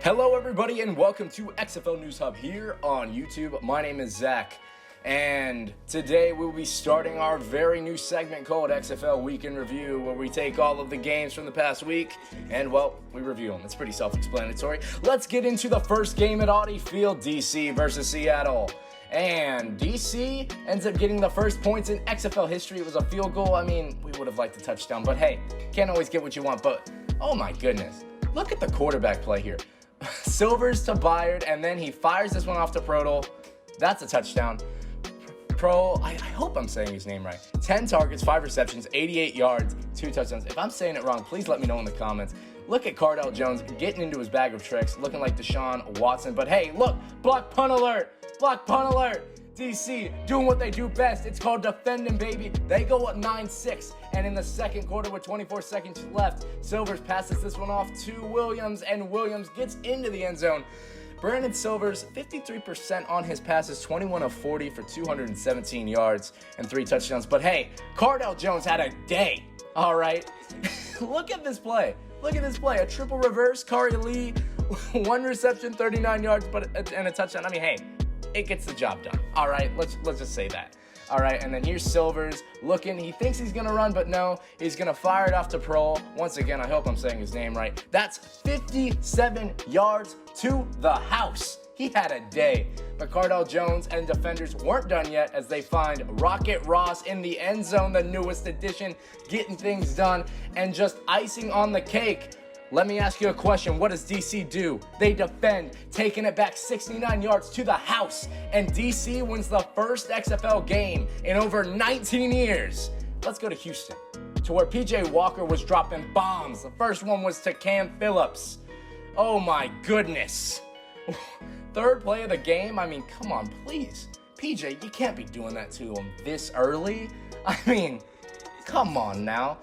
Hello everybody and welcome to XFL News Hub here on YouTube. My name is Zach and today we'll be starting our very new segment called XFL Week in Review, where we take all of the games from the past week and, well, we review them. It's pretty self-explanatory. Let's get into the first game at Audi Field, DC versus Seattle. And DC ends up getting the first points in XFL history. It was a field goal. I mean, we would have liked a touchdown, but hey, can't always get what you want. But, oh my goodness, look at the quarterback play here. Silvers to Byard, and then he fires this one off to Prodel. That's a touchdown. I hope I'm saying his name right. 10 targets, 5 receptions, 88 yards, 2 touchdowns. If I'm saying it wrong, please let me know in the comments. Look at Cardale Jones getting into his bag of tricks, looking like Deshaun Watson. But hey, look, block punt alert. Block punt alert. DC doing what they do best. It's called defending, baby. They go up 9-6. And in the second quarter with 24 seconds left, Silvers passes this one off to Williams, and Williams gets into the end zone. Brandon Silvers, 53% on his passes, 21 of 40 for 217 yards and 3 touchdowns. But hey, Cardale Jones had a day, all right? Look at this play. Look at this play. A triple reverse, Kari Lee, 1 reception, 39 yards, and a touchdown. I mean, hey, it gets the job done. All right, let's just say that. All right, and then here's Silvers looking. He thinks he's going to run, but no. He's going to fire it off to Pearl. Once again, I hope I'm saying his name right. That's 57 yards to the house. He had a day. But Cardale Jones and defenders weren't done yet as they find Rocket Ross in the end zone, the newest addition, getting things done. And just icing on the cake, let me ask you a question. What does DC do? They defend, taking it back 69 yards to the house. And DC wins the first XFL game in over 19 years. Let's go to Houston, to where PJ Walker was dropping bombs. The first one was to Cam Phillips. Oh my goodness. Third play of the game. I mean, come on, please. PJ, you can't be doing that to him this early. I mean, come on now.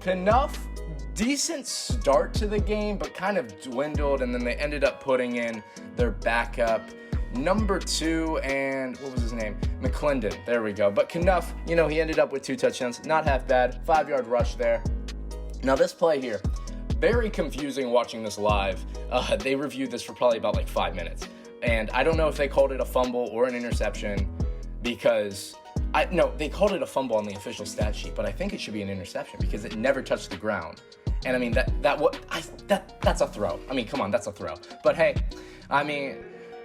Knuff, decent start to the game, but kind of dwindled, and then they ended up putting in their backup, number 2, and what was his name? McClendon. There we go. But Knuff, he ended up with 2 touchdowns. Not half bad. 5-yard rush there. Now this play here, very confusing watching this live. They reviewed this for probably about like 5 minutes, and I don't know if they called it a fumble or an interception because they called it a fumble on the official stat sheet, but I think it should be an interception because it never touched the ground. And I mean, that's a throw. I mean, come on, that's a throw. But hey, I mean,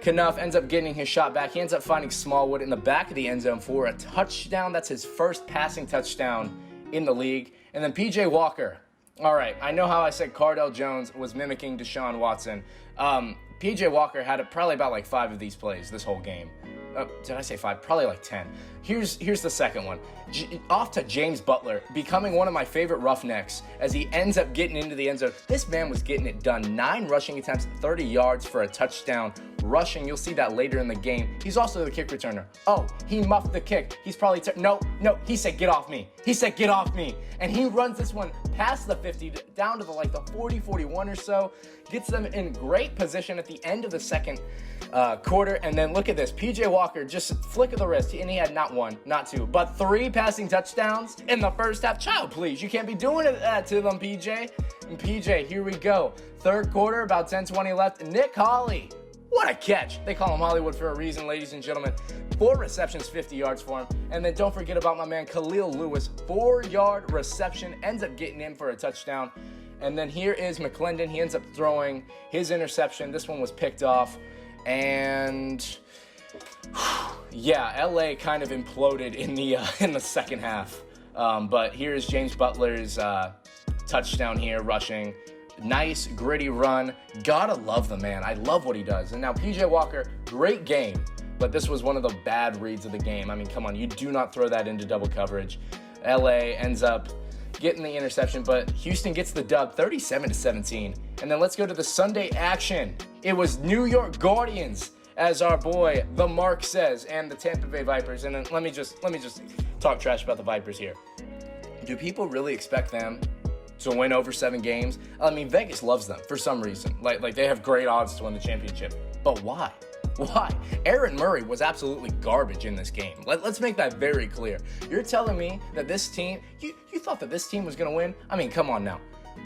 Knuff ends up getting his shot back. He ends up finding Smallwood in the back of the end zone for a touchdown. That's his first passing touchdown in the league. And then PJ Walker. All right, I know how I said Cardale Jones was mimicking Deshaun Watson. PJ Walker had probably about like 5 of these plays this whole game. Did I say 5? Probably like 10. Here's the second one. Off to James Butler, becoming one of my favorite roughnecks as he ends up getting into the end zone. This man was getting it done. 9 rushing attempts, 30 yards for a touchdown. Rushing, you'll see that later in the game. He's also the kick returner. Oh, he muffed the kick. He's probably, no, he said, get off me. He said, get off me. And he runs this one past the 50, down to the 40, 41 or so. Gets them in great position at the end of the second quarter. And then look at this. PJ Walker, just flick of the wrist. And he had not 1, not 2, but 3 passing touchdowns in the first half. Child, please. You can't be doing that to them, PJ. And PJ, here we go. Third quarter, about 10-20 left. Nick Hawley. What a catch. They call him Hollywood for a reason, ladies and gentlemen. 4 receptions, 50 yards for him. And then don't forget about my man Khalil Lewis. 4-yard reception, ends up getting in for a touchdown. And then here is McClendon. He ends up throwing his interception. This one was picked off. And yeah, LA kind of imploded in the second half. But here's James Butler's touchdown here, rushing. Nice, gritty run. Gotta love the man. I love what he does. And now PJ Walker, great game. But this was one of the bad reads of the game. I mean, come on. You do not throw that into double coverage. LA ends up getting the interception, but Houston gets the dub 37-17. And then let's go to the Sunday action. It was New York Guardians, as our boy, the Mark says, and the Tampa Bay Vipers. And then let me just talk trash about the Vipers here. Do people really expect them to win over 7 games? I mean, Vegas loves them for some reason. Like they have great odds to win the championship. But why? Why? Aaron Murray was absolutely garbage in this game. Let's make that very clear. You're telling me that this team, you thought that this team was going to win? I mean, come on now.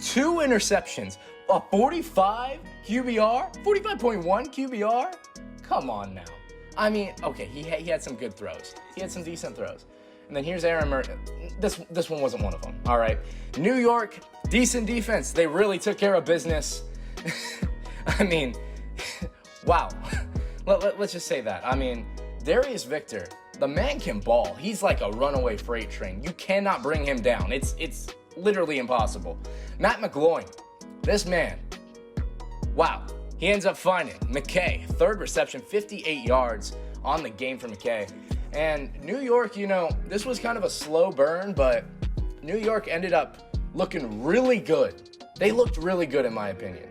2 interceptions, a 45 QBR, 45.1 QBR. Come on now. I mean, okay, he had some good throws. He had some decent throws. And then here's Aaron Murray. This one wasn't one of them. All right. New York, decent defense. They really took care of business. I mean, wow. Let's just say that. I mean, Darius Victor, the man can ball. He's like a runaway freight train. You cannot bring him down. It's literally impossible. Matt McGloin, this man, wow. He ends up finding McKay, 3rd reception, 58 yards on the game for McKay. And New York, this was kind of a slow burn, but New York ended up looking really good. They looked really good, in my opinion.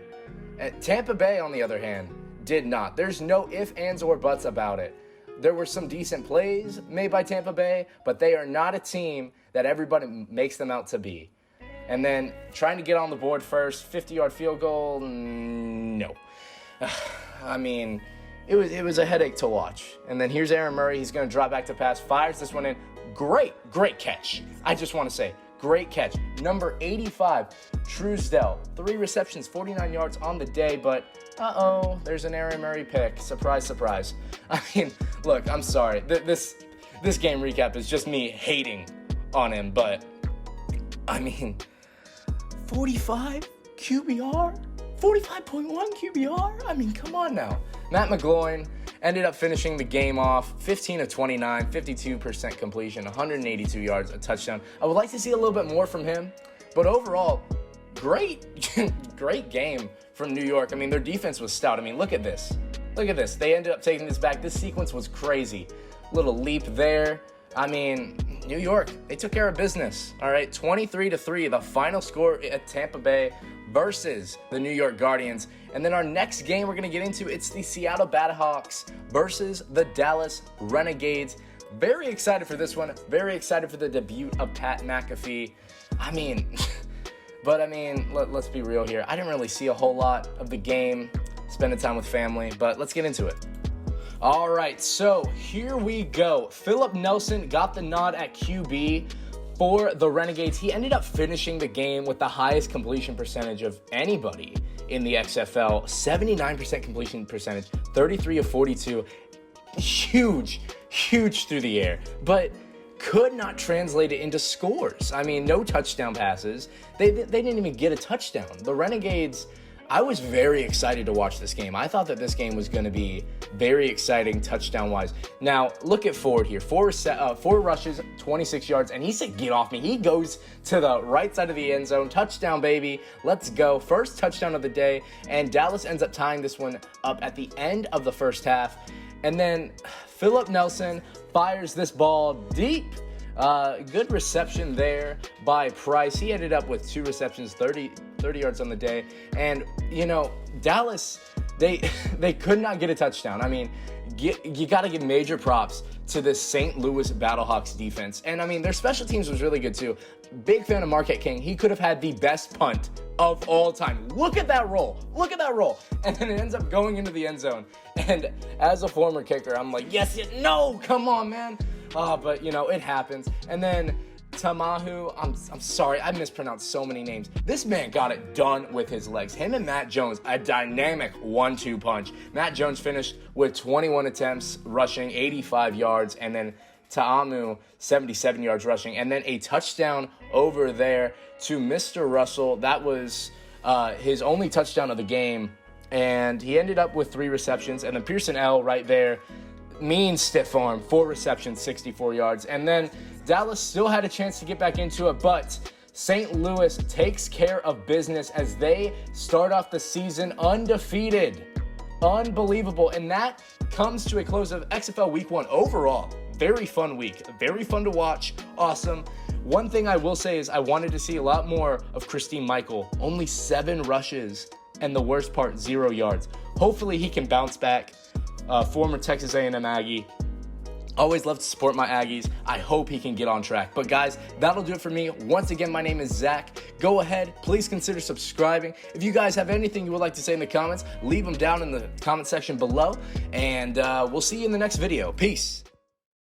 And Tampa Bay, on the other hand, did not. There's no ifs, ands, or buts about it. There were some decent plays made by Tampa Bay, but they are not a team that everybody makes them out to be. And then trying to get on the board first, 50-yard field goal, no. I mean, it was a headache to watch. And then here's Aaron Murray. He's going to drop back to pass, fires this one in. Great catch. I just want to say, great catch. Number 85, Truesdell, 3 receptions, 49 yards on the day, but there's an Aaron Murray pick. Surprise, surprise. I mean, look, I'm sorry. This game recap is just me hating on him, but I mean, 45 QBR? 45.1 QBR? I mean, come on now. Matt McGloin ended up finishing the game off 15 of 29, 52% completion, 182 yards, a touchdown. I would like to see a little bit more from him, but overall, great game from New York. I mean, their defense was stout. I mean, look at this. They ended up taking this back. This sequence was crazy. Little leap there. I mean, New York, they took care of business. All right, 23-3, the final score at Tampa Bay versus the New York Guardians. And then our next game we're going to get into, it's the Seattle Battlehawks versus the Dallas Renegades. Very excited for this one. Very excited for the debut of Pat McAfee. I mean, let's be real here. I didn't really see a whole lot of the game, spending time with family, but let's get into it. All right, so here we go. Philip Nelson got the nod at QB for the Renegades. He ended up finishing the game with the highest completion percentage of anybody in the XFL. 79% completion percentage, 33 of 42. Huge through the air, but could not translate it into scores. I mean, no touchdown passes. They didn't even get a touchdown. The Renegades, I was very excited to watch this game. I thought that this game was going to be very exciting touchdown-wise. Now, look at Ford here. 4 rushes, 26 yards, and he said, get off me. He goes to the right side of the end zone. Touchdown, baby. Let's go. First touchdown of the day, and Dallas ends up tying this one up at the end of the first half. And then Philip Nelson fires this ball deep. Good reception there by Price. He ended up with 2 receptions, 30 yards on the day. And, Dallas, they could not get a touchdown. I mean, you got to give major props to the St. Louis Battlehawks defense. And, I mean, their special teams was really good, too. Big fan of Marquette King. He could have had the best punt of all time. Look at that roll. And then it ends up going into the end zone. And as a former kicker, I'm like, yes, no, come on, man. But, it happens. And then Tamahu, I'm sorry, I mispronounced so many names. This man got it done with his legs. Him and Matt Jones, a dynamic 1-2 punch. Matt Jones finished with 21 attempts, rushing 85 yards, and then Ta'amu, 77 yards rushing, and then a touchdown over there to Mr. Russell. That was his only touchdown of the game, and he ended up with 3 receptions, and then Pearson L right there, mean stiff arm, 4 receptions, 64 yards. And then Dallas still had a chance to get back into it, but St. Louis takes care of business as they start off the season undefeated. Unbelievable. And that comes to a close of XFL Week 1 overall. Very fun week. Very fun to watch. Awesome. One thing I will say is I wanted to see a lot more of Christine Michael. Only 7 rushes, and the worst part, 0 yards. Hopefully he can bounce back. Former Texas A&M Aggie. Always love to support my Aggies. I hope he can get on track. But guys, that'll do it for me. Once again, my name is Zach. Go ahead, please consider subscribing. If you guys have anything you would like to say in the comments, leave them down in the comment section below. And we'll see you in the next video. Peace.